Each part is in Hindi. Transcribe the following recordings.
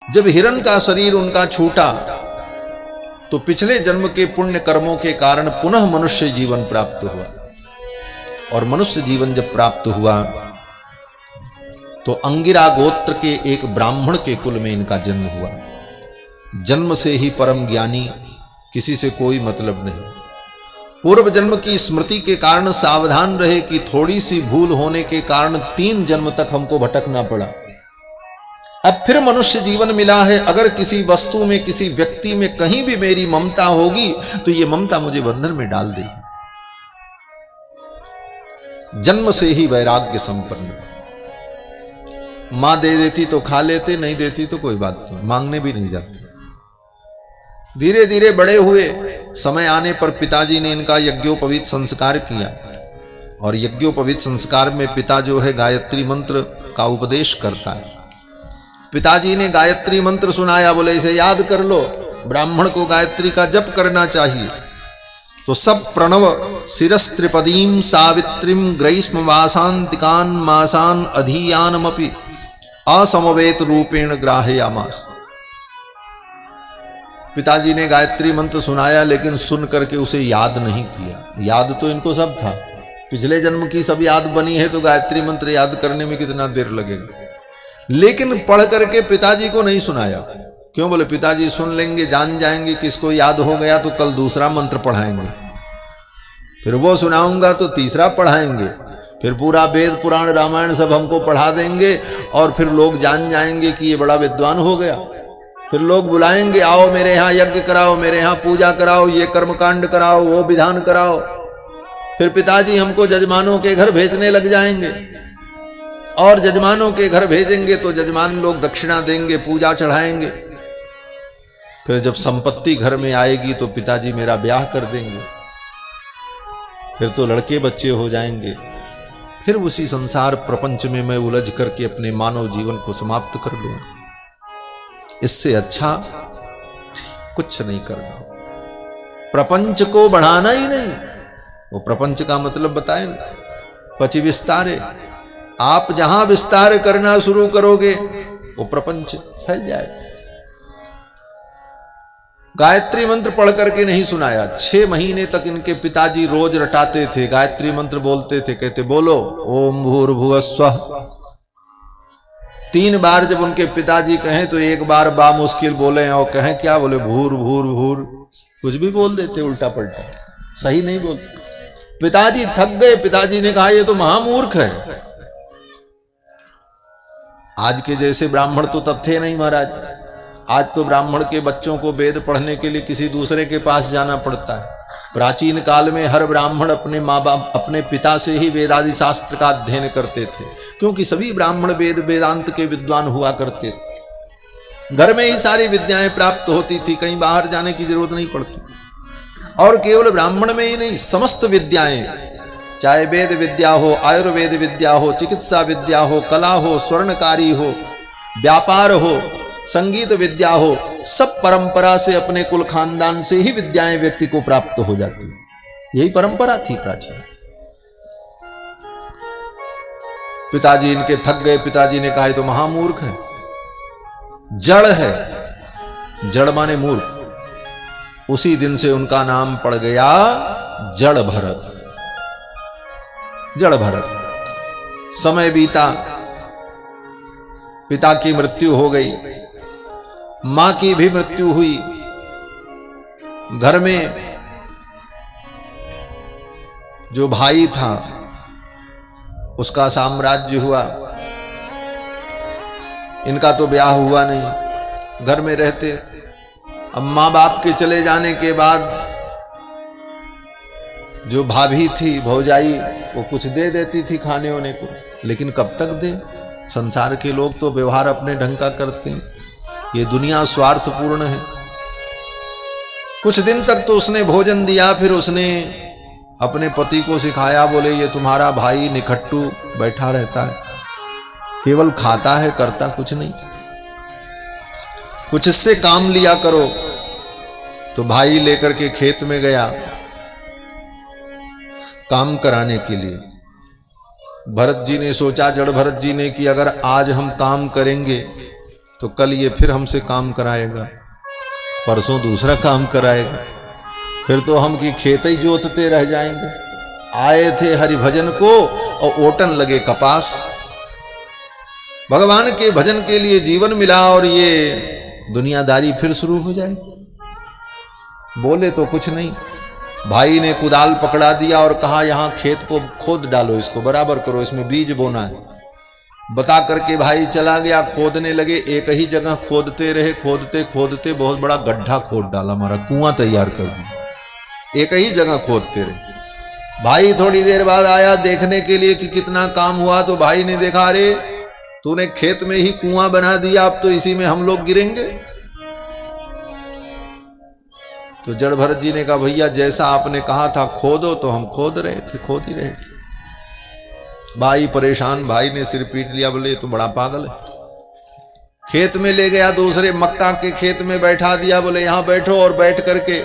जब हिरण का शरीर उनका छूटा तो पिछले जन्म के पुण्य कर्मों के कारण पुनः मनुष्य जीवन प्राप्त हुआ। और मनुष्य जीवन जब प्राप्त हुआ तो अंगिरा गोत्र के एक ब्राह्मण के कुल में इनका जन्म हुआ। जन्म से ही परम ज्ञानी, किसी से कोई मतलब नहीं। पूर्व जन्म की स्मृति के कारण सावधान रहे कि थोड़ी सी भूल होने के कारण 3 जन्म तक हमको भटकना पड़ा। अब फिर मनुष्य जीवन मिला है। अगर किसी वस्तु में, किसी व्यक्ति में कहीं भी मेरी ममता होगी तो ये ममता मुझे बंधन में डाल देगी। जन्म से ही वैराग्य संपन्न। मां दे देती तो खा लेते, नहीं देती तो कोई बात नहीं, मांगने भी नहीं जाते। धीरे धीरे बड़े हुए, समय आने पर पिताजी ने इनका यज्ञोपवीत संस्कार किया। और यज्ञोपवीत संस्कार में पिता जो है गायत्री मंत्र का उपदेश करता है। पिताजी ने गायत्री मंत्र सुनाया, बोले इसे याद कर लो। ब्राह्मण को गायत्री का जप करना चाहिए। तो सब प्रणव शिरस्त्रिपदीम सावित्रीम ग्रैष्म वासांतिकान मासान अधीयानमपि असमवेत रूपेण ग्राहयामास। पिताजी ने गायत्री मंत्र सुनाया, लेकिन सुन करके उसे याद नहीं किया। याद तो इनको सब था, पिछले जन्म की सब याद बनी है, तो गायत्री मंत्र याद करने में कितना देर लगेगा। लेकिन पढ़ करके पिताजी को नहीं सुनाया। क्यों? बोले पिताजी सुन लेंगे, जान जाएंगे किसको याद हो गया तो कल दूसरा मंत्र पढ़ाएंगे, फिर वो सुनाऊंगा तो तीसरा पढ़ाएंगे, फिर पूरा वेद पुराण रामायण सब हमको पढ़ा देंगे और फिर लोग जान जाएंगे कि ये बड़ा विद्वान हो गया। फिर लोग बुलाएंगे, आओ मेरे यहाँ यज्ञ कराओ, मेरे यहाँ पूजा कराओ, ये कर्मकांड कराओ, वो विधान कराओ। फिर पिताजी हमको जजमानों के घर भेजने लग जाएंगे। और जजमानों के घर भेजेंगे तो जजमान लोग दक्षिणा देंगे, पूजा चढ़ाएंगे। फिर जब संपत्ति घर में आएगी तो पिताजी मेरा ब्याह कर देंगे, फिर तो लड़के बच्चे हो जाएंगे। फिर उसी संसार प्रपंच में मैं उलझ करके अपने मानव जीवन को समाप्त कर लूं। इससे अच्छा कुछ नहीं करना। प्रपंच को बढ़ाना ही नहीं। वो प्रपंच का मतलब बताए ना, पचि विस्तारे। आप जहां विस्तार करना शुरू करोगे वो प्रपंच फैल जाएगा। गायत्री मंत्र पढ़ करके नहीं सुनाया। 6 महीने तक इनके पिताजी रोज रटाते थे, गायत्री मंत्र बोलते थे, कहते बोलो ओम भूर्भुवस्वः। 3 बार जब उनके पिताजी कहें तो 1 बार बा मुश्किल बोले, और कहें क्या, बोले भूर भूर भूर, कुछ भी बोल देते उल्टा पलटा, सही नहीं बोलते। पिताजी थक गए। पिताजी ने कहा ये तो महामूर्ख है। आज के जैसे ब्राह्मण तो तब थे नहीं महाराज। आज तो ब्राह्मण के बच्चों को वेद पढ़ने के लिए किसी दूसरे के पास जाना पड़ता है। प्राचीन काल में हर ब्राह्मण अपने माँ बाप, अपने पिता से ही वेदादि शास्त्र का अध्ययन करते थे, क्योंकि सभी ब्राह्मण वेद वेदांत के विद्वान हुआ करते थे। घर में ही सारी विद्याएं प्राप्त होती थी, कहीं बाहर जाने की जरूरत नहीं पड़ती। और केवल ब्राह्मण में ही नहीं, समस्त विद्याएं, चाहे वेद विद्या हो, आयुर्वेद विद्या हो, चिकित्सा विद्या हो, कला हो, स्वर्णकारी हो, व्यापार हो, संगीत विद्या हो, सब परंपरा से अपने कुल खानदान से ही विद्याएं व्यक्ति को प्राप्त हो जाती। यही परंपरा थी प्राचीन। पिताजी इनके थक गए। पिताजी ने कहा तो महामूर्ख है, जड़ है। जड़ माने मूर्ख। उसी दिन से उनका नाम पड़ गया जड़ भरत। जड़ भरत। समय बीता, पिता की मृत्यु हो गई, मां की भी मृत्यु हुई। घर में जो भाई था उसका साम्राज्य हुआ। इनका तो ब्याह हुआ नहीं, घर में रहते। अब मां बाप के चले जाने के बाद जो भाभी थी, भौजाई, वो कुछ दे देती थी खाने होने को, लेकिन कब तक दे। संसार के लोग तो व्यवहार अपने ढंग का करते हैं, ये दुनिया स्वार्थपूर्ण है। कुछ दिन तक तो उसने भोजन दिया, फिर उसने अपने पति को सिखाया, बोले ये तुम्हारा भाई निखट्टू बैठा रहता है, केवल खाता है, करता कुछ नहीं, कुछ इससे काम लिया करो। तो भाई लेकर के खेत में गया काम कराने के लिए। भरत जी ने सोचा, जड़ भरत जी ने, कि अगर आज हम काम करेंगे तो कल ये फिर हमसे काम कराएगा, परसों दूसरा काम कराएगा, फिर तो हम की खेत ही जोतते रह जाएंगे। आए थे हरि भजन को और ओटन लगे कपास। भगवान के भजन के लिए जीवन मिला और ये दुनियादारी फिर शुरू हो जाए। बोले तो कुछ नहीं। भाई ने कुदाल पकड़ा दिया और कहा यहां खेत को खोद डालो, इसको बराबर करो, इसमें बीज बोना है। बता करके भाई चला गया, खोदने लगे। एक ही जगह खोदते रहे, खोदते खोदते बहुत बड़ा गड्ढा खोद डाला, हमारा कुआं तैयार कर दिया। एक ही जगह खोदते रहे। भाई थोड़ी देर बाद आया देखने के लिए कि कितना काम हुआ, तो भाई ने देखा, अरे तूने खेत में ही कुआं बना दिया, अब तो इसी में हम लोग गिरेंगे। तो जड़ भरत जी ने कहा भैया जैसा आपने कहा था खोदो, तो हम खोद रहे थे, खोद ही रहे थे। भाई परेशान, भाई ने सिर पीट लिया, बोले तो बड़ा पागल है। खेत में ले गया, दूसरे मक्का के खेत में बैठा दिया, बोले यहां बैठो और बैठ करके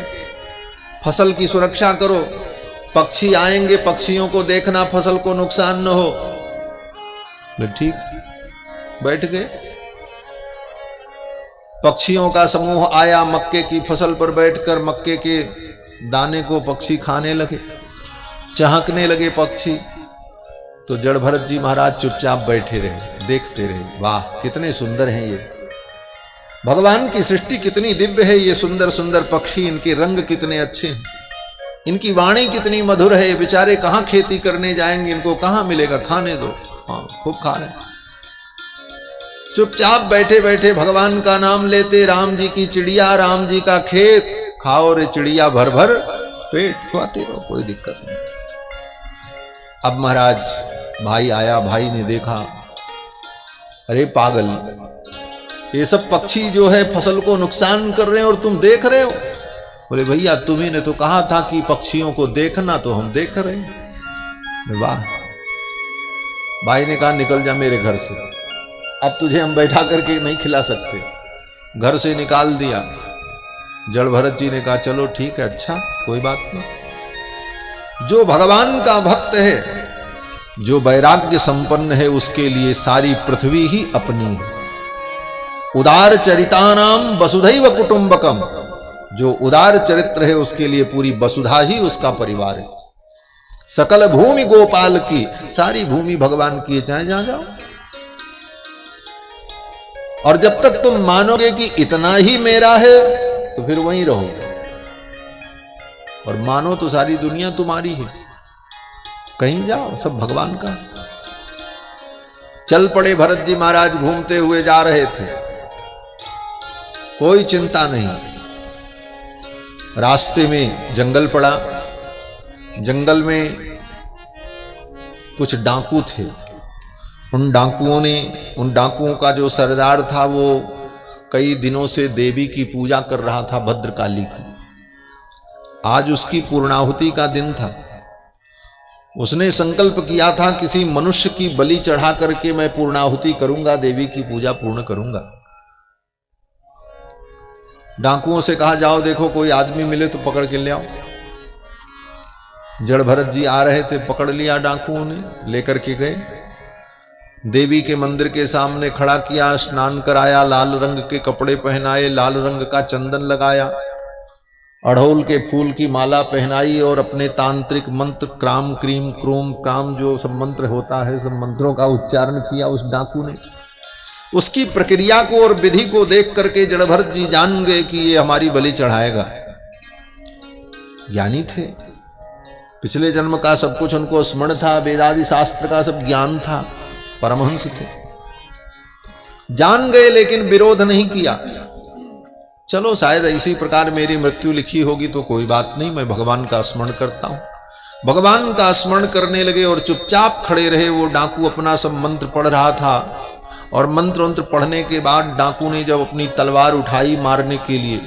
फसल की सुरक्षा करो, पक्षी आएंगे, पक्षियों को देखना, फसल को नुकसान न हो। बोले ठीक, बैठ गए। पक्षियों का समूह आया, मक्के की फसल पर बैठकर मक्के के दाने को पक्षी खाने लगे, चहकने लगे पक्षी। तो जड़ भरत जी महाराज चुपचाप बैठे रहे, देखते रहे। वाह कितने सुंदर हैं ये, भगवान की सृष्टि कितनी दिव्य है। ये सुंदर सुंदर पक्षी, इनके रंग कितने अच्छे हैं, इनकी वाणी कितनी मधुर है। बेचारे कहाँ खेती करने जाएंगे, इनको कहाँ मिलेगा, खाने दो। हाँ खूब खा रहे, चुपचाप बैठे बैठे भगवान का नाम लेते। राम जी की चिड़िया, राम जी का खेत, खाओ रे चिड़िया भर भर पेट, खाते रहो, कोई दिक्कत नहीं। अब महाराज भाई आया, भाई ने देखा, अरे पागल, ये सब पक्षी जो है फसल को नुकसान कर रहे हैं और तुम देख रहे हो। बोले भैया तुम्ही ने तो कहा था कि पक्षियों को देखना, तो हम देख रहे हैं। वाह। भाई ने कहा निकल जा मेरे घर से, अब तुझे हम बैठा करके नहीं खिला सकते। घर से निकाल दिया। जड़ भरत जी ने कहा चलो ठीक है, अच्छा कोई बात नहीं। जो भगवान का भक्त है, जो वैराग्य संपन्न है, उसके लिए सारी पृथ्वी ही अपनी है। उदार चरितानाम वसुधैव कुटुंबकम, जो उदार चरित्र है उसके लिए पूरी वसुधा ही उसका परिवार है। सकल भूमि गोपाल की, सारी भूमि भगवान की है, चाहे जहां जाओ। और जब तक तुम मानोगे कि इतना ही मेरा है, तो फिर वहीं रहोगे। और मानो तो सारी दुनिया तुम्हारी है, कहीं जाओ सब भगवान का। चल पड़े भरत जी महाराज, घूमते हुए जा रहे थे, कोई चिंता नहीं। रास्ते में जंगल पड़ा, जंगल में कुछ डाकू थे। उन डाकुओं का जो सरदार था वो कई दिनों से देवी की पूजा कर रहा था, भद्रकाली की। आज उसकी पूर्णाहुति का दिन था। उसने संकल्प किया था किसी मनुष्य की बलि चढ़ा करके मैं पूर्णाहुति करूंगा, देवी की पूजा पूर्ण करूंगा। डाकुओं से कहा जाओ देखो कोई आदमी मिले तो पकड़ के ले आओ। जड़ भरत जी आ रहे थे, पकड़ लिया डाकुओं ने, लेकर के गए। देवी के मंदिर के सामने खड़ा किया, स्नान कराया, लाल रंग के कपड़े पहनाए, लाल रंग का चंदन लगाया, अड़हुल के फूल की माला पहनाई और अपने तांत्रिक मंत्र क्राम क्रीम क्रोम क्राम जो सब मंत्र होता है, सब मंत्रों का उच्चारण किया उस डाकू ने। उसकी प्रक्रिया को और विधि को देख करके जड़ भरत जी जान गए कि ये हमारी बलि चढ़ाएगा। ज्ञानी थे, पिछले जन्म का सब कुछ उनको स्मरण था, वेदादि शास्त्र का सब ज्ञान था, परमहंस थे। जान गए लेकिन विरोध नहीं किया। चलो शायद इसी प्रकार मेरी मृत्यु लिखी होगी तो कोई बात नहीं, मैं भगवान का स्मरण करता हूं। भगवान का स्मरण करने लगे और चुपचाप खड़े रहे। वो डाकू अपना सब मंत्र पढ़ रहा था और मंत्र पढ़ने के बाद डाकू ने जब अपनी तलवार उठाई मारने के लिए,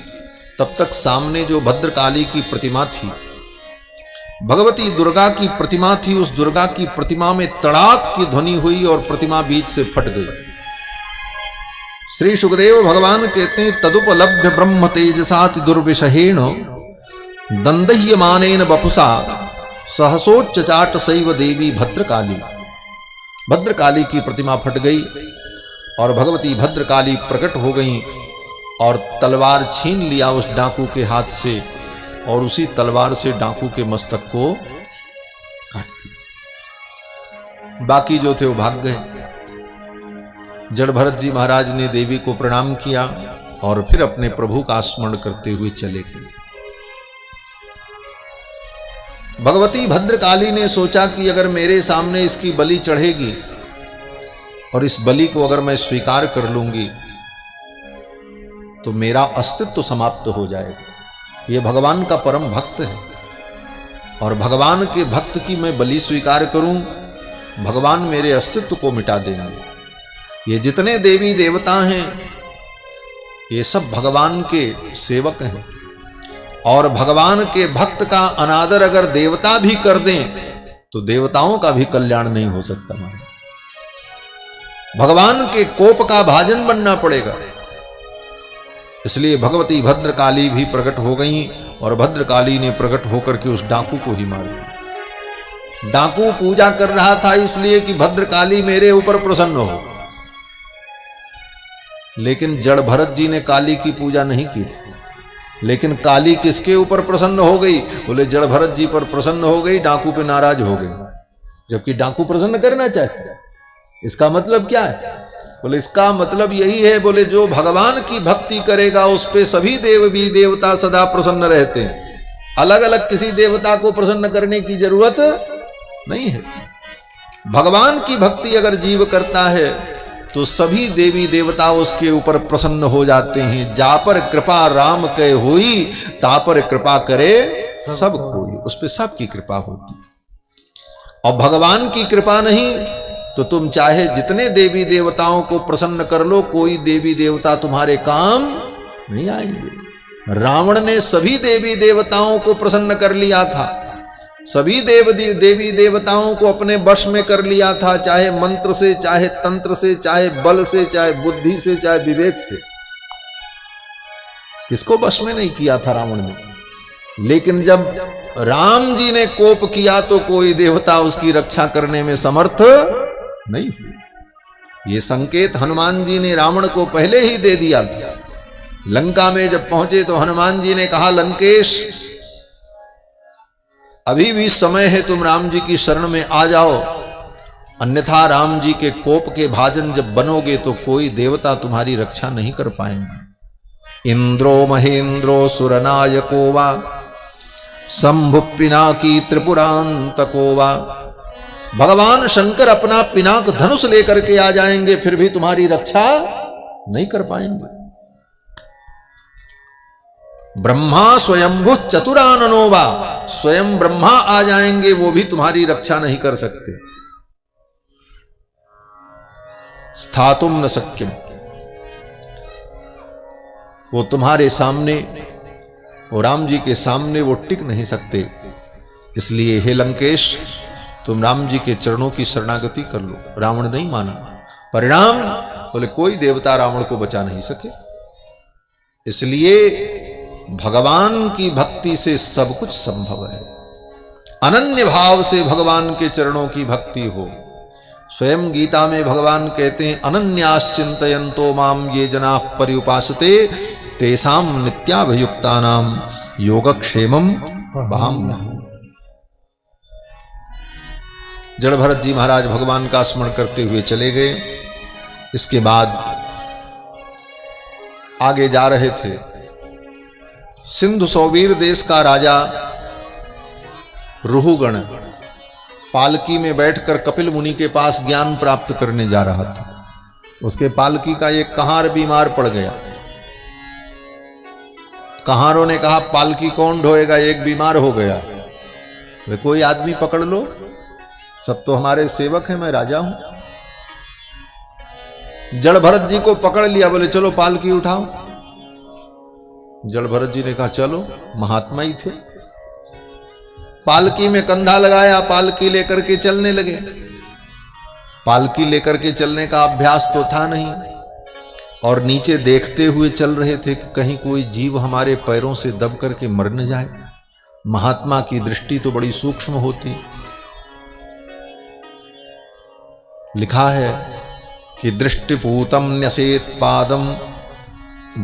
तब तक सामने जो भद्रकाली की प्रतिमा थी, भगवती दुर्गा की प्रतिमा थी, उस दुर्गा की प्रतिमा में तड़ाक की ध्वनि हुई और प्रतिमा बीच से फट गई। श्री सुखदेव भगवान कहते हैं तदुपलभ्य ब्रह्म तेजसाति दुर्विषहेण दंदह्यमानेन वपुषा सहसोच्चाट शैव देवी भद्रकाली। भद्रकाली की प्रतिमा फट गई। और भगवती भद्रकाली प्रकट हो गईं और तलवार छीन लिया उस डाकू के हाथ से और उसी तलवार से डाकू के मस्तक को काट दिया। बाकी जो थे वो भाग गए। जड़ भरत जी महाराज ने देवी को प्रणाम किया और फिर अपने प्रभु का स्मरण करते हुए चले गए। भगवती भद्रकाली ने सोचा कि अगर मेरे सामने इसकी बलि चढ़ेगी और इस बलि को अगर मैं स्वीकार कर लूंगी तो मेरा अस्तित्व समाप्त हो जाएगा। यह भगवान का परम भक्त है और भगवान के भक्त की मैं बलि स्वीकार करूं, भगवान मेरे अस्तित्व को मिटा देंगे। ये जितने देवी देवता हैं ये सब भगवान के सेवक हैं और भगवान के भक्त का अनादर अगर देवता भी कर दें तो देवताओं का भी कल्याण नहीं हो सकता। भगवान के कोप का भाजन बनना पड़ेगा। इसलिए भगवती भद्रकाली भी प्रकट हो गईं और भद्रकाली ने प्रकट होकर के उस डाकू को ही मार दिया। डाकू पूजा कर रहा था इसलिए कि भद्रकाली मेरे ऊपर प्रसन्न हो, लेकिन जड़ भरत जी ने काली की पूजा नहीं की थी। लेकिन काली किसके ऊपर प्रसन्न हो गई? बोले जड़ भरत जी पर प्रसन्न हो गई, डाकू पे नाराज हो गई, जबकि डाकू प्रसन्न करना चाहते। इसका मतलब क्या है? बोले इसका मतलब यही है, बोले जो भगवान की भक्ति करेगा उस पे सभी देवी देवता सदा प्रसन्न रहते हैं। अलग अलग किसी देवता को प्रसन्न करने की जरूरत नहीं है। भगवान की भक्ति अगर जीव करता है तो सभी देवी देवता उसके ऊपर प्रसन्न हो जाते हैं। जा पर कृपा राम के हुई, ता पर कृपा करे सब कोई। उस पे सबकी कृपा होती है। और भगवान की कृपा नहीं तो तुम चाहे जितने देवी देवताओं को प्रसन्न कर लो, कोई देवी देवता तुम्हारे काम नहीं आएंगे। रावण ने सभी देवी देवताओं को प्रसन्न कर लिया था, सभी देवी देवताओं को अपने वश में कर लिया था, चाहे मंत्र से, चाहे तंत्र से, चाहे बल से, चाहे बुद्धि से, चाहे विवेक से। किसको वश में नहीं किया था रावण ने? लेकिन जब राम जी ने कोप किया तो कोई देवता उसकी रक्षा करने में समर्थ नहीं हुई। ये संकेत हनुमान जी ने रावण को पहले ही दे दिया था। लंका में जब पहुंचे तो हनुमान जी ने कहा, लंकेश अभी भी समय है, तुम राम जी की शरण में आ जाओ, अन्यथा राम जी के कोप के भाजन जब बनोगे तो कोई देवता तुम्हारी रक्षा नहीं कर पाएंगे। इंद्रो महेंद्रो सुरनायको वा शंभु पिनाकी त्रिपुरांतको वा। भगवान शंकर अपना पिनाक धनुष लेकर के आ जाएंगे, फिर भी तुम्हारी रक्षा नहीं कर पाएंगे। ब्रह्मा स्वयंभु चतुराननोवा, स्वयं ब्रह्मा आ जाएंगे, वो भी तुम्हारी रक्षा नहीं कर सकते। स्थातुम न शक्यम, वो तुम्हारे सामने, वो राम जी के सामने वो टिक नहीं सकते। इसलिए हे लंकेश, तुम राम जी के चरणों की शरणागति कर लो। रावण नहीं माना। परिणाम बोले कोई देवता रावण को बचा नहीं सके। इसलिए भगवान की भक्ति से सब कुछ संभव है। अनन्य भाव से भगवान के चरणों की भक्ति हो। स्वयं गीता में भगवान कहते हैं, अनन्याश्चिन्तयन्तो माम ये जना पर्युपासते तेषां नित्याभियुक्तानां योगक्षेमं वहाम्यहम्। जड़ भरत जी महाराज भगवान का स्मरण करते हुए चले गए। इसके बाद आगे जा रहे थे। सिंधु सौवीर देश का राजा रुहुगण पालकी में बैठकर कपिल मुनि के पास ज्ञान प्राप्त करने जा रहा था। उसके पालकी का एक कहार बीमार पड़ गया। कहारों ने कहा, पालकी कौन ढोएगा, एक बीमार हो गया। वे कोई आदमी पकड़ लो, सब तो हमारे सेवक हैं, मैं राजा हूं। जड़ भरत जी को पकड़ लिया, बोले चलो पालकी उठाओ। जड़ भरत जी ने कहा चलो, महात्मा ही थे। पालकी में कंधा लगाया, पालकी लेकर के चलने लगे। पालकी लेकर के चलने का अभ्यास तो था नहीं और नीचे देखते हुए चल रहे थे कि कहीं कोई जीव हमारे पैरों से दब करके मर न जाए। महात्मा की दृष्टि तो बड़ी सूक्ष्म होती। लिखा है कि दृष्टिपूतम न्यसेत पादम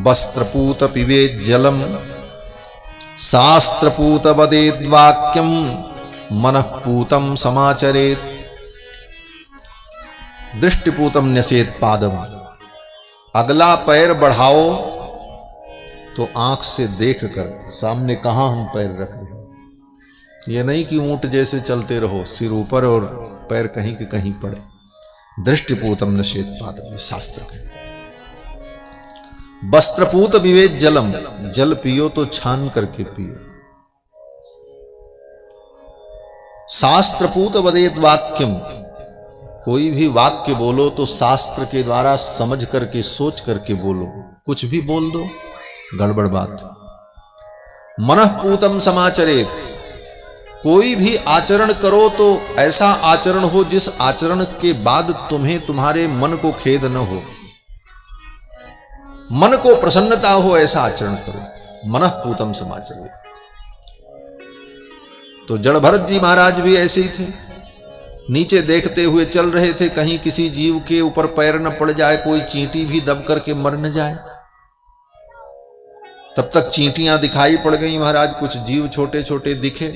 वस्त्रपूत पिबेत जलम शास्त्रपूत वदेद वाक्यम मनःपूतम समाचरेत। दृष्टिपूतम न्यसेत पादम, अगला पैर बढ़ाओ तो आंख से देखकर सामने कहां हम पैर रख रहे हैं। यह नहीं कि ऊंट जैसे चलते रहो, सिर ऊपर और पैर कहीं के कहीं पड़े। दृष्टिपूतम न्यसेत पादम, शास्त्र कहते हैं। वस्त्रपूत विवेक जलम, जल पियो तो छान करके पियो। शास्त्रपूत वदेत वाक्यम, कोई भी वाक्य बोलो तो शास्त्र के द्वारा समझ करके सोच करके बोलो। कुछ भी बोल दो गड़बड़ बात। मनःपूतम समाचरेत, कोई भी आचरण करो तो ऐसा आचरण हो जिस आचरण के बाद तुम्हें तुम्हारे मन को खेद न हो, मन को प्रसन्नता हो, ऐसा आचरण करो। मनःपूतम समाचरेत। तो जड़ भरत जी महाराज भी ऐसे ही थे, नीचे देखते हुए चल रहे थे, कहीं किसी जीव के ऊपर पैर न पड़ जाए, कोई चींटी भी दब करके मर न जाए। तब तक चींटियां दिखाई पड़ गई महाराज, कुछ जीव छोटे छोटे दिखे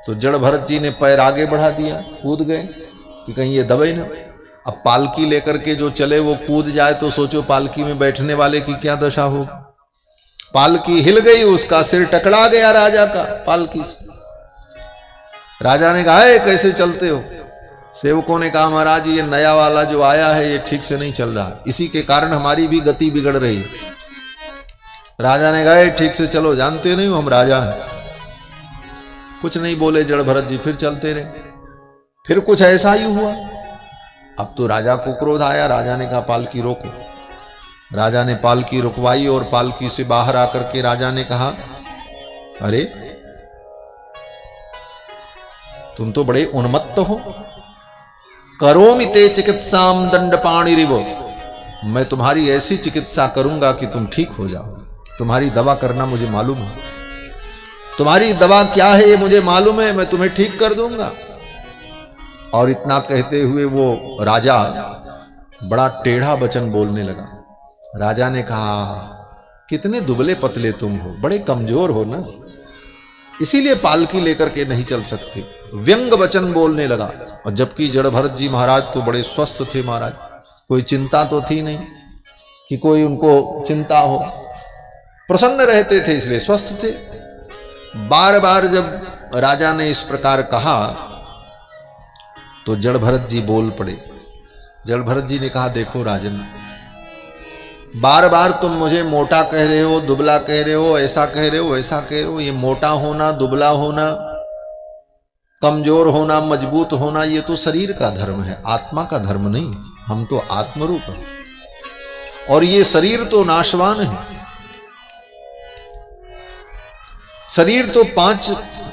तो जड़ भरत जी ने पैर आगे बढ़ा दिया, कूद गए कि कहीं ये दबे ना। अब पालकी लेकर के जो चले वो कूद जाए तो सोचो पालकी में बैठने वाले की क्या दशा हो। पालकी हिल गई, उसका सिर टकरा गया राजा का पालकी से। राजा ने कहा कैसे चलते हो? सेवकों ने कहा महाराज ये नया वाला जो आया है ये ठीक से नहीं चल रहा, इसी के कारण हमारी भी गति बिगड़ रही है। राजा ने कहा ठीक से चलो, जानते नहीं हो हम राजा हैं। कुछ नहीं बोले जड़ भरत जी, फिर चलते रहे। फिर कुछ ऐसा ही हुआ। अब तो राजा को क्रोध आया, राजा ने कहा पालकी रोको। राजा ने पालकी रुकवाई और पालकी से बाहर आकर के राजा ने कहा अरे तुम तो बड़े उन्मत्त हो। करोमि ते चिकित्साम दंडपाणिरिव, मैं तुम्हारी ऐसी चिकित्सा करूंगा कि तुम ठीक हो जाओ। तुम्हारी दवा करना मुझे मालूम है, तुम्हारी दवा क्या है ये मुझे मालूम है, मैं तुम्हें ठीक कर दूंगा। और इतना कहते हुए वो राजा बड़ा टेढ़ा वचन बोलने लगा। राजा ने कहा कितने दुबले पतले तुम हो, बड़े कमजोर हो ना, इसीलिए पालकी लेकर के नहीं चल सकते। व्यंग वचन बोलने लगा। और जबकि जड़ भरत जी महाराज तो बड़े स्वस्थ थे महाराज, कोई चिंता तो थी नहीं कि कोई उनको चिंता हो, प्रसन्न रहते थे इसलिए स्वस्थ थे। बार बार जब राजा ने इस प्रकार कहा तो जड़ भरत जी बोल पड़े। जड़ भरत जी ने कहा देखो राजन, बार बार तुम मुझे मोटा कह रहे हो, दुबला कह रहे हो, ऐसा कह रहे हो, ऐसा कह रहे हो। ये मोटा होना, दुबला होना, कमजोर होना, मजबूत होना, ये तो शरीर का धर्म है, आत्मा का धर्म नहीं। हम तो आत्मरूप हैं और ये शरीर तो नाशवान है। शरीर तो 5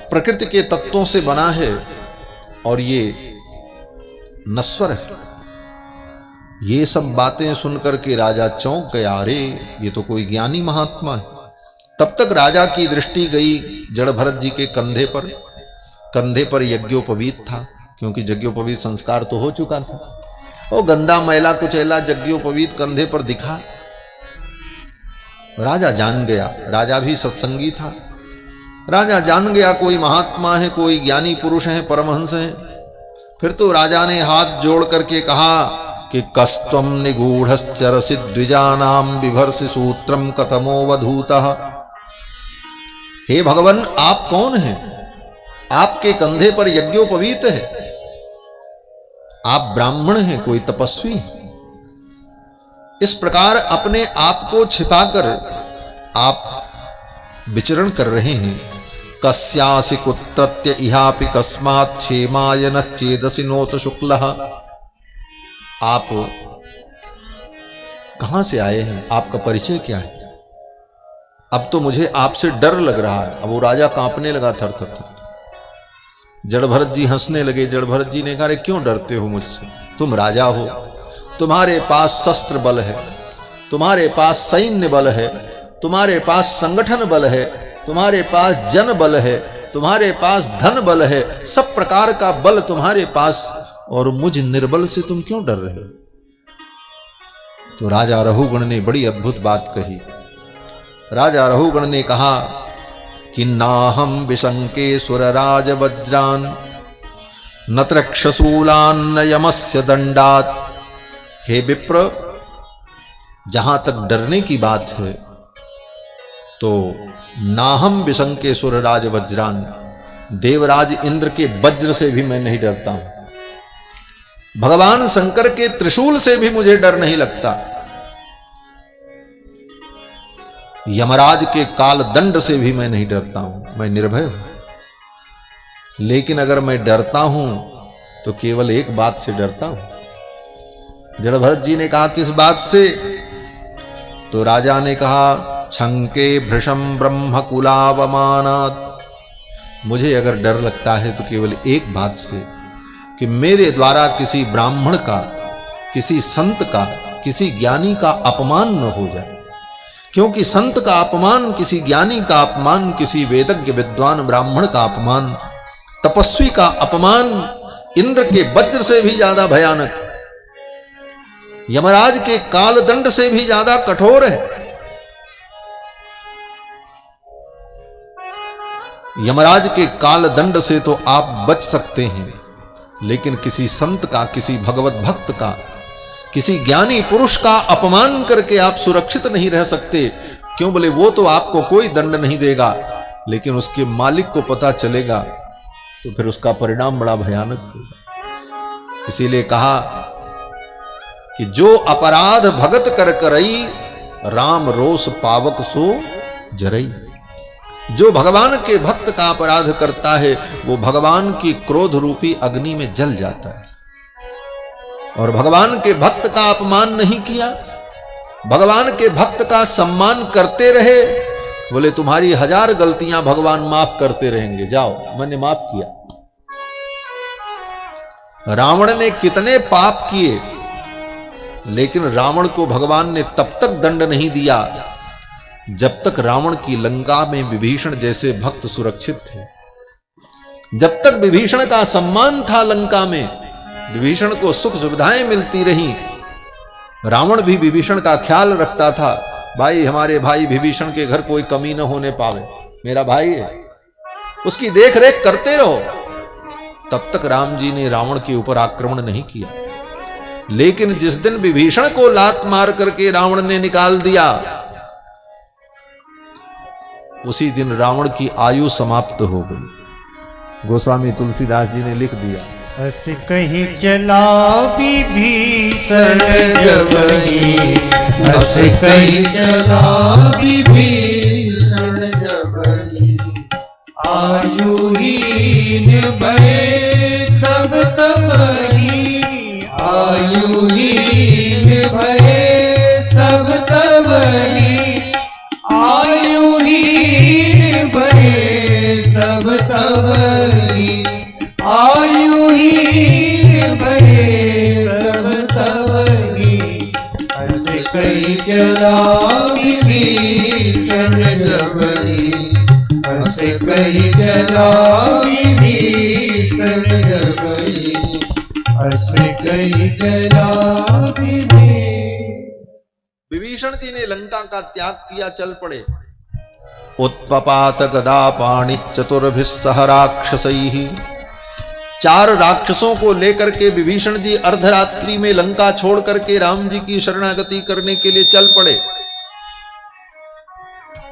प्रकृति के तत्वों से बना है और ये नश्वर है। ये सब बातें सुनकर के राजा चौंक गया, अरे ये तो कोई ज्ञानी महात्मा है। तब तक राजा की दृष्टि गई जड़ भरत जी के कंधे पर। कंधे पर यज्ञोपवीत था, क्योंकि यज्ञोपवीत संस्कार तो हो चुका था। और गंदा मैला कुचैला यज्ञोपवीत कंधे पर दिखा। राजा जान गया, राजा भी सत्संगी था। राजा जान गया कोई महात्मा है, कोई ज्ञानी पुरुष है, परमहंस है। फिर तो राजा ने हाथ जोड़ करके कहा कि कस्तम निगूढ़श्चरसि द्विजानाम बिभर्षि सूत्रम कथमोवधूतः। हे भगवान आप कौन हैं? आपके कंधे पर यज्ञोपवीत है, आप ब्राह्मण हैं, कोई तपस्वी। इस प्रकार अपने आप को छिपाकर आप विचरण कर रहे हैं। कस्यासि कुत्रत्य इहापि कस्मात् क्षेमाय न चेदसि नोत शुक्लः। आप कहां से आए हैं, आपका परिचय क्या है? अब तो मुझे आपसे डर लग रहा है। अब वो राजा कांपने लगा थर थर थर। जड़ भरत जी हंसने लगे। जड़ भरत जी ने कहा क्यों डरते हो मुझसे? तुम राजा हो, तुम्हारे पास शस्त्र बल है, तुम्हारे पास सैन्य बल है, तुम्हारे पास संगठन बल है, तुम्हारे पास जन बल है, तुम्हारे पास धन बल है, सब प्रकार का बल तुम्हारे पास, और मुझ निर्बल से तुम क्यों डर रहे हो? तो राजा रहुगण ने बड़ी अद्भुत बात कही। राजा रहुगण ने कहा कि नाहम विशंके सुरराज वज्रान न त्रक्षशूलान न यमस्य दंडात। हे विप्र, जहां तक डरने की बात है तो नाहम विशंके सुरराज वज्रान, देवराज इंद्र के वज्र से भी मैं नहीं डरता हूं, भगवान शंकर के त्रिशूल से भी मुझे डर नहीं लगता, यमराज के काल दंड से भी मैं नहीं डरता हूं, मैं निर्भय हूं। लेकिन अगर मैं डरता हूं तो केवल एक बात से डरता हूं। जड़भरत जी ने कहा किस बात से? तो राजा ने कहा छंके भृशम ब्रह्म कुलावमानात्। मुझे अगर डर लगता है तो केवल एक बात से कि मेरे द्वारा किसी ब्राह्मण का, किसी संत का, किसी ज्ञानी का अपमान न हो जाए। क्योंकि संत का अपमान, किसी ज्ञानी का अपमान, किसी वेदज्ञ विद्वान ब्राह्मण का अपमान, तपस्वी का अपमान इंद्र के वज्र से भी ज्यादा भयानक, यमराज के काल दंड से भी ज्यादा कठोर है। यमराज के काल दंड से तो आप बच सकते हैं, लेकिन किसी संत का, किसी भगवत भक्त का, किसी ज्ञानी पुरुष का अपमान करके आप सुरक्षित नहीं रह सकते। क्यों? बोले वो तो आपको कोई दंड नहीं देगा, लेकिन उसके मालिक को पता चलेगा तो फिर उसका परिणाम बड़ा भयानक होगा। इसीलिए कहा कि जो अपराध भगत कर करई, राम रोष पावक सो जरई। जो भगवान के भक्त का अपराध करता है वो भगवान की क्रोध रूपी अग्नि में जल जाता है। और भगवान के भक्त का अपमान नहीं किया, भगवान के भक्त का सम्मान करते रहे, बोले तुम्हारी 1000 गलतियां भगवान माफ करते रहेंगे, जाओ मैंने माफ किया। रावण ने कितने पाप किए, लेकिन रावण को भगवान ने तब तक दंड नहीं दिया जब तक रावण की लंका में विभीषण जैसे भक्त सुरक्षित थे। जब तक विभीषण का सम्मान था लंका में, विभीषण को सुख सुविधाएं मिलती रहीं, रावण भी विभीषण का ख्याल रखता था, भाई हमारे भाई विभीषण के घर कोई कमी न होने पावे, मेरा भाई है, उसकी देख रेख करते रहो। तब तक राम जी ने रावण के ऊपर आक्रमण नहीं किया। लेकिन जिस दिन विभीषण को लात मार करके रावण ने निकाल दिया, उसी दिन रावण की आयु समाप्त हो गई। गोस्वामी तुलसीदास जी ने लिख दिया, हस कहीं चला विभीषण जबहि, हस कहीं चला विभीषण जबहि, आयुहीन भय सब तबहि, आयुहीन भय सब तबहि, आयुहीन भय सब तबहि, आयुहीन भय सब तबहि, हस कहीं चला विभीषण जबहि, हस कहीं चला विभीषण जबहि, हस कहीं चला विभीषण जी ने लंका का त्याग किया, चल पड़े। उत्पपात गदा पाणि चतुर्भिः सह राक्षसैः। 4 राक्षसों को लेकर के विभीषण जी अर्धरात्रि में लंका छोड़ करके राम जी की शरणागति करने के लिए चल पड़े।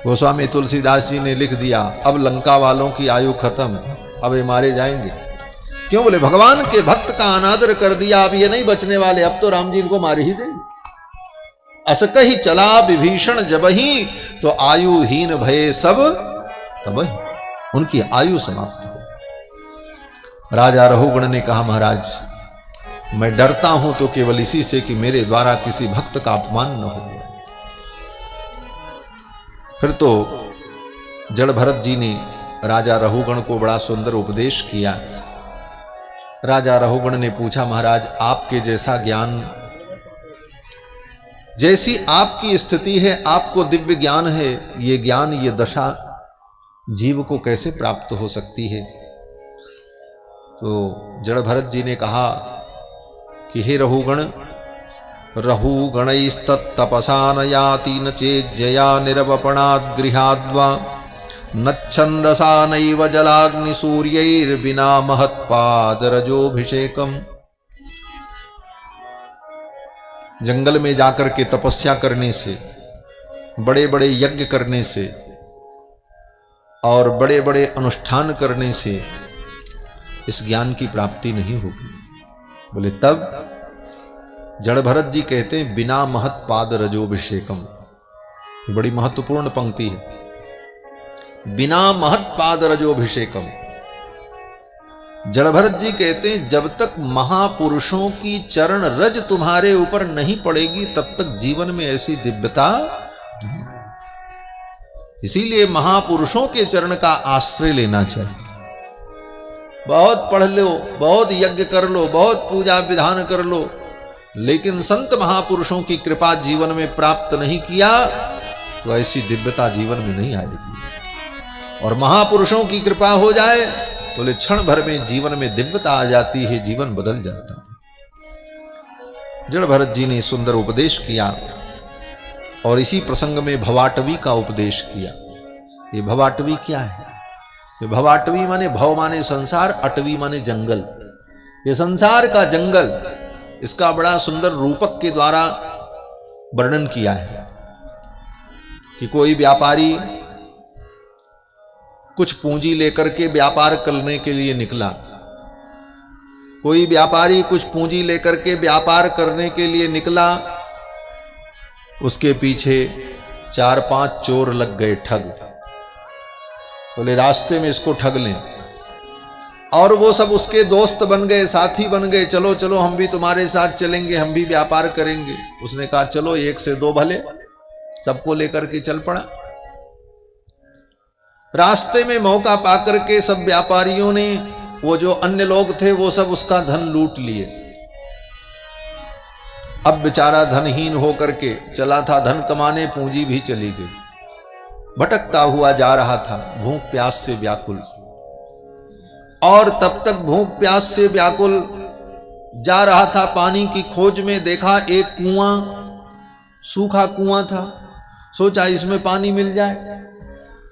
गोस्वामी तुलसीदास जी ने लिख दिया, अब लंका वालों की आयु खत्म, अब ये मारे जाएंगे। क्यों? बोले भगवान के भक्त का अनादर कर दिया, अब ये नहीं बचने वाले, अब तो राम जी इनको मार ही देंगे। असकहि चला विभीषण जबहि, तो आयुहीन भये सब तबहि, उनकी आयु समाप्त हो। राजा रहुगण ने कहा, महाराज मैं डरता हूं तो केवल इसी से कि मेरे द्वारा किसी भक्त का अपमान न हो जाए। फिर तो जड़ भरत जी ने राजा रहुगण को बड़ा सुंदर उपदेश किया। राजा रहुगण ने पूछा, महाराज आपके जैसा ज्ञान, जैसी आपकी स्थिति है, आपको दिव्य ज्ञान है, ये ज्ञान, ये दशा जीव को कैसे प्राप्त हो सकती है? तो जड़ भरत जी ने कहा कि हे रहुगण, रहु गणैस्तत्तपसा न याति न चेज्जया निरवपणाद् गृहाद्वा न छन्दसा नैव जलाग्निसूर्यैर्विना महत्पादरजोभिषेकम्। जंगल में जाकर के तपस्या करने से, बड़े बड़े यज्ञ करने से और बड़े बड़े अनुष्ठान करने से इस ज्ञान की प्राप्ति नहीं होगी। बोले तब जड़ भरत जी कहते हैं बिना महत्पाद रजोभिषेकम। बड़ी महत्वपूर्ण पंक्ति है, बिना महत्पाद रजोभिषेकम। जड़ भरत जी कहते हैं जब तक महापुरुषों की चरण रज तुम्हारे ऊपर नहीं पड़ेगी तब तक जीवन में ऐसी दिव्यता नहीं आएगी। इसीलिए महापुरुषों के चरण का आश्रय लेना चाहिए। बहुत पढ़ लो, बहुत यज्ञ कर लो, बहुत पूजा विधान कर लो, लेकिन संत महापुरुषों की कृपा जीवन में प्राप्त नहीं किया तो ऐसी दिव्यता जीवन में नहीं आएगी। और महापुरुषों की कृपा हो जाए तो ले क्षण भर में जीवन में दिव्यता आ जाती है, जीवन बदल जाता है। जड़ भरत जी ने सुंदर उपदेश किया और इसी प्रसंग में भवाटवी का उपदेश किया। ये भवाटवी क्या है? ये भवाटवी माने भव माने संसार, अटवी माने जंगल। ये संसार का जंगल, इसका बड़ा सुंदर रूपक के द्वारा वर्णन किया है कि कोई व्यापारी कुछ पूंजी लेकर के व्यापार करने के लिए निकला। कोई व्यापारी कुछ पूंजी लेकर के व्यापार करने के लिए निकला, उसके पीछे 4-5 चोर लग गए ठग। बोले रास्ते में इसको ठग लें, और वो सब उसके दोस्त बन गए, साथी बन गए। चलो चलो हम भी तुम्हारे साथ चलेंगे, हम भी व्यापार करेंगे। उसने कहा चलो 1 से 2 भले, सबको लेकर के चल पड़ा। रास्ते में मौका पाकर के सब व्यापारियों ने, वो जो अन्य लोग थे वो सब उसका धन लूट लिए। अब बेचारा धनहीन होकर के चला था धन कमाने, पूंजी भी चली गई। भटकता हुआ जा रहा था भूख प्यास से व्याकुल। और तब तक भूख प्यास से व्याकुल जा रहा था, पानी की खोज में देखा एक कुआं, सूखा कुआं था। सोचा इसमें पानी मिल जाए।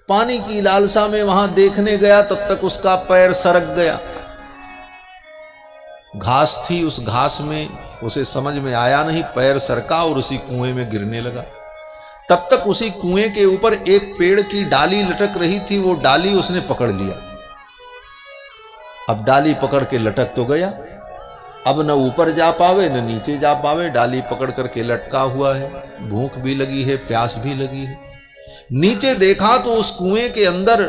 पानी की लालसा में वहां देखने गया, तब तक उसका पैर सरक गया। घास थी, उस घास में उसे समझ में आया नहीं, पैर सरका और उसी कुएं में गिरने लगा। तब तक उसी कुएं के ऊपर एक पेड़ की डाली लटक रही थी, वो डाली उसने पकड़ लिया। अब डाली पकड़ के लटक तो गया, अब न ऊपर जा पावे न नीचे जा पावे, डाली पकड़ करके लटका हुआ है। भूख भी लगी है, प्यास भी लगी है। नीचे देखा तो उस कुएं के अंदर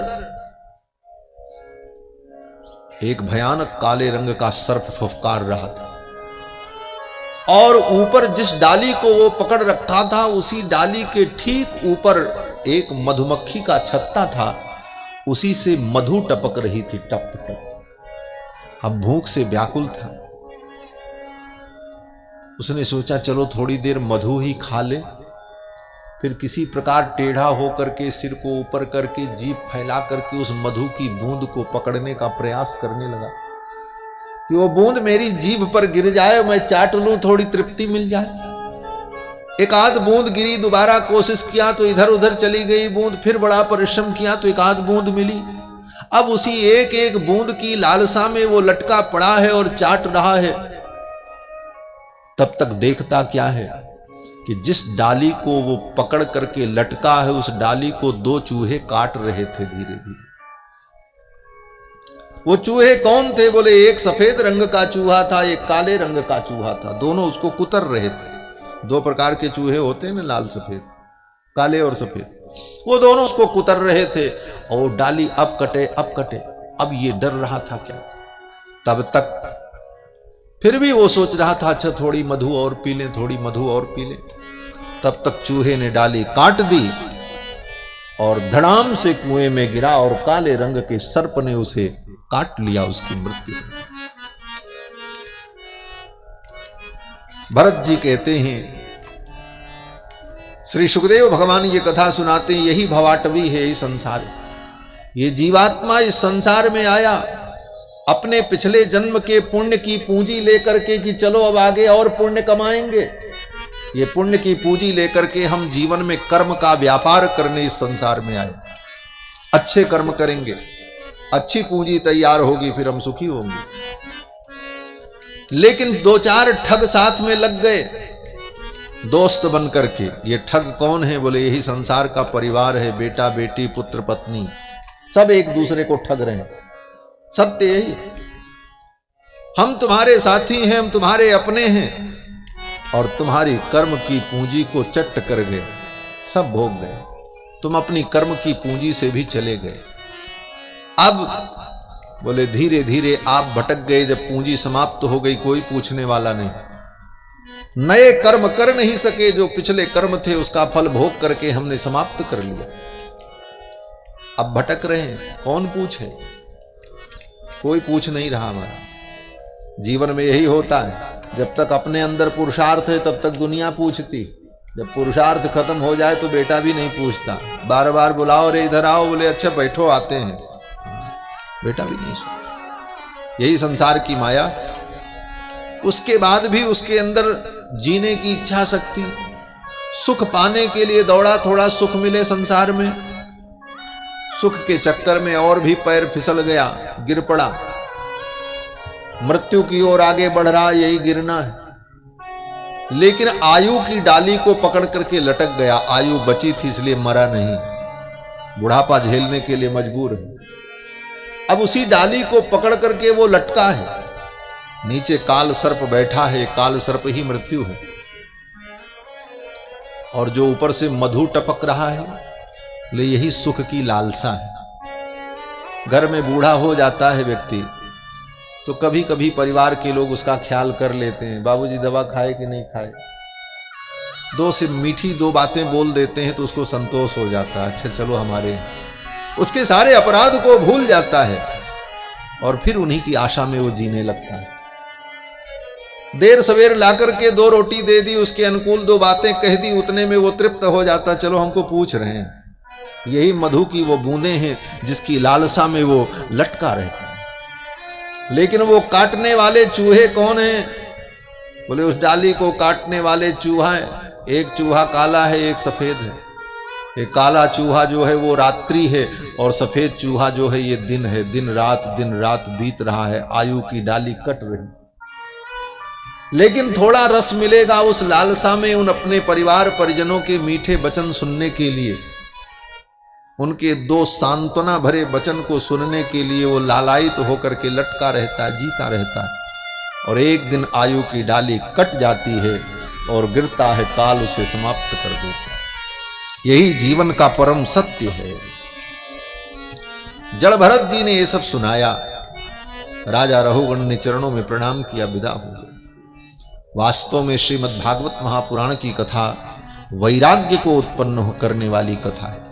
एक भयानक काले रंग का सर्प फुफकार रहा था, और ऊपर जिस डाली को वो पकड़ रखा था उसी डाली के ठीक ऊपर एक मधुमक्खी का छत्ता था, उसी से मधु टपक रही थी, टप टप। अब भूख से व्याकुल था, उसने सोचा चलो थोड़ी देर मधु ही खा ले। फिर किसी प्रकार टेढ़ा होकर के सिर को ऊपर करके जीभ फैला करके उस मधु की बूंद को पकड़ने का प्रयास करने लगा कि वो बूंद मेरी जीभ पर गिर जाए, मैं चाट लूं, थोड़ी तृप्ति मिल जाए। एक आध बूंद गिरी, दोबारा कोशिश किया तो इधर उधर चली गई बूंद, फिर बड़ा परिश्रम किया तो एक आध बूंद मिली। अब उसी एक एक बूंद की लालसा में वो लटका पड़ा है और चाट रहा है। तब तक देखता क्या है कि जिस डाली को वो पकड़ करके लटका है, उस डाली को 2 चूहे काट रहे थे धीरे धीरे। वो चूहे कौन थे? बोले एक सफेद रंग का चूहा था, एक काले रंग का चूहा था। दोनों उसको कुतर रहे थे। 2 प्रकार के चूहे होते हैं ना, लाल सफेद, काले और सफेद। वो दोनों उसको कुतर रहे थे और डाली अब कटे अब कटे। अब ये डर रहा था क्या। तब तक फिर भी वो सोच रहा था अच्छा थोड़ी मधु और पी लें, थोड़ी मधु और पी लें। तब तक चूहे ने डाली काट दी और धड़ाम से कुएं में गिरा और काले रंग के सर्प ने उसे काट लिया, उसकी मृत्यु। भरत जी कहते हैं, श्री सुखदेव भगवान ये कथा सुनाते हैं, यही भवाटवी है ये संसार। ये जीवात्मा इस संसार में आया अपने पिछले जन्म के पुण्य की पूंजी लेकर के कि चलो अब आगे और पुण्य कमाएंगे। ये पुण्य की पूंजी लेकर के हम जीवन में कर्म का व्यापार करने इस संसार में आए। अच्छे कर्म करेंगे, अच्छी पूंजी तैयार होगी, फिर हम सुखी होंगे। लेकिन दो चार ठग साथ में लग गए दोस्त बन करके। ये ठग कौन है? बोले यही संसार का परिवार है, बेटा बेटी पुत्र पत्नी, सब एक दूसरे को ठग रहे हैं। सत्य यही, हम तुम्हारे साथी हैं, हम तुम्हारे अपने हैं, और तुम्हारी कर्म की पूंजी को चट कर गए, सब भोग गए। तुम अपनी कर्म की पूंजी से भी चले गए। अब बोले धीरे धीरे आप भटक गए, जब पूंजी समाप्त हो गई कोई पूछने वाला नहीं। नए कर्म कर नहीं सके, जो पिछले कर्म थे उसका फल भोग करके हमने समाप्त कर लिया। अब भटक रहे हैं, कौन पूछे? कोई पूछ नहीं रहा। हमारा जीवन में यही होता है, जब तक अपने अंदर पुरुषार्थ है तब तक दुनिया पूछती, जब पुरुषार्थ खत्म हो जाए तो बेटा भी नहीं पूछता। बार बार बुलाओ, रे इधर आओ, बोले अच्छा बैठो, आते हैं, बेटा भी नहीं सुनता। यही संसार की माया। उसके बाद भी उसके अंदर जीने की इच्छा शक्ति, सुख पाने के लिए दौड़ा, थोड़ा सुख मिले संसार में, सुख के चक्कर में और भी पैर फिसल गया, गिर पड़ा, मृत्यु की ओर आगे बढ़ रहा, यही गिरना है। लेकिन आयु की डाली को पकड़ करके लटक गया। आयु बची थी इसलिए मरा नहीं, बुढ़ापा झेलने के लिए मजबूर है। अब उसी डाली को पकड़ करके वो लटका है, नीचे काल सर्प बैठा है, काल सर्प ही मृत्यु है। और जो ऊपर से मधु टपक रहा है, ले यही सुख की लालसा है। घर में बूढ़ा हो जाता है व्यक्ति तो कभी कभी परिवार के लोग उसका ख्याल कर लेते हैं, बाबूजी दवा खाए कि नहीं खाए, दो से मीठी दो बातें बोल देते हैं तो उसको संतोष हो जाता है, अच्छा चलो हमारे, उसके सारे अपराध को भूल जाता है और फिर उन्हीं की आशा में वो जीने लगता है। देर सवेर लाकर के दो रोटी दे दी, उसके अनुकूल दो बातें कह दी, उतने में वो तृप्त हो जाता, चलो हमको पूछ रहे हैं। यही मधु की वो बूंदें हैं जिसकी लालसा में वो लटका रहता है। लेकिन वो काटने वाले चूहे कौन हैं? बोले उस डाली को काटने वाले चूहा है, एक चूहा काला है, एक सफेद है। एक काला चूहा जो है वो रात्रि है और सफेद चूहा जो है ये दिन है। दिन रात बीत रहा है, आयु की डाली कट रही। लेकिन थोड़ा रस मिलेगा उस लालसा में, उन अपने परिवार परिजनों के मीठे वचन सुनने के लिए, उनके दो सांत्वना भरे वचन को सुनने के लिए वो लालायित होकर के लटका रहता है, जीता रहता है। और एक दिन आयु की डाली कट जाती है और गिरता है, काल उसे समाप्त कर देता है। यही जीवन का परम सत्य है। जड़ भरत जी ने ये सब सुनाया, राजा रघुगण ने चरणों में प्रणाम किया, विदा हो गए। वास्तव में श्रीमद् भागवत महापुराण की कथा वैराग्य को उत्पन्न करने वाली कथा है।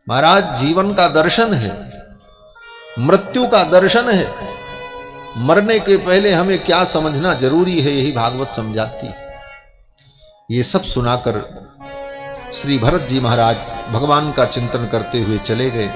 महाराज जीवन का दर्शन है, मृत्यु का दर्शन है। मरने के पहले हमें क्या समझना जरूरी है, यही भागवत समझाती है। ये सब सुनाकर श्री भरत जी महाराज भगवान का चिंतन करते हुए चले गए।